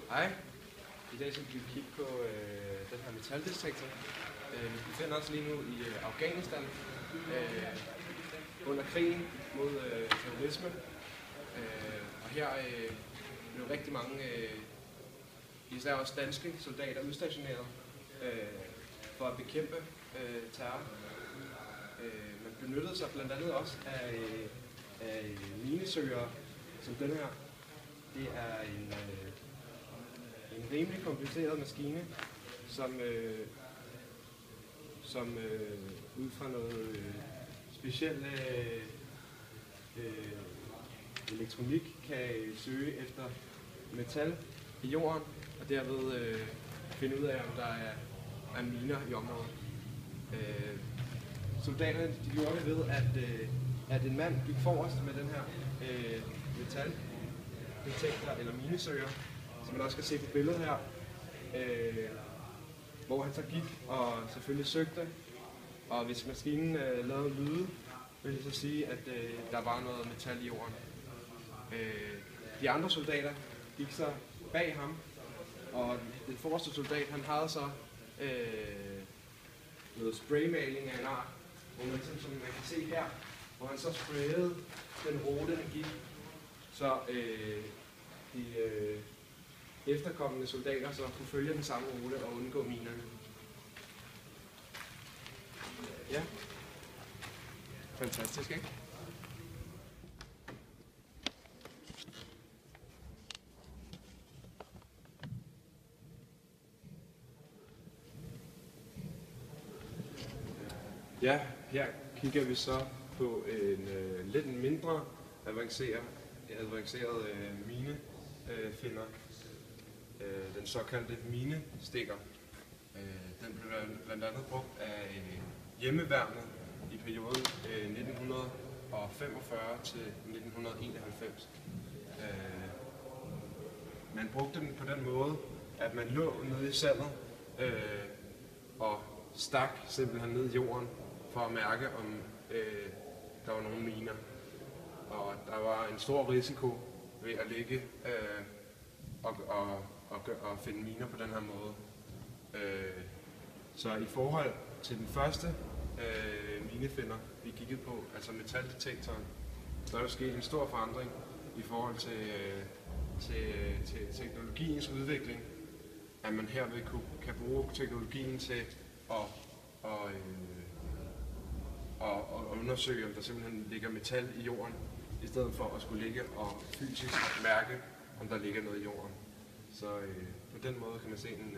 Hej. I dag skal vi kigge på den her metaldetektor. Vi befinder os lige nu i Afghanistan under krigen mod terrorisme. Og her blev rigtig mange, især også danske soldater, udstationeret for at bekæmpe terror. Man benyttede sig blandt andet også af minesøgere som den her. Det er en rimelig kompliceret maskine, som ud fra noget speciel elektronik kan søge efter metal i jorden, og derved finde ud af, om der er miner i området. Soldaterne de gjorde det ved, at en mand gik forrest med den her metaldetektor eller minesøger, som man også kan se på billedet her, hvor han så gik og selvfølgelig søgte, og hvis maskinen lavede lyde, vil det så sige, at der var noget metal i jorden. De andre soldater gik så bag ham, og den forreste soldat, han havde så noget spraymaling af en art, hvor man, som man kan se her, hvor han så sprayede den rute, den gik, så de efterkommende soldater så kunne følge den samme rute og undgå minerne. Ja. Fantastisk, ikke? Ja, her kigger vi så på en lidt mindre avanceret minefinder. Den såkaldte minestikker. Den blev blandt andet brugt af hjemmeværnet i perioden 1945 til 1991. Man brugte den på den måde, at man lå nede i sandet og stak simpelthen ned i jorden for at mærke, om der var nogle miner. Og der var en stor risiko ved at ligge og finde miner på den her måde. Så i forhold til den første minefinder, vi kiggede på, altså metaldetektoren, så er der sket en stor forandring i forhold til teknologiens udvikling, at man herved kan bruge teknologien til at undersøge, om der simpelthen ligger metal i jorden, i stedet for at skulle ligge og fysisk mærke, om der ligger noget i jorden. Så på den måde kan man se en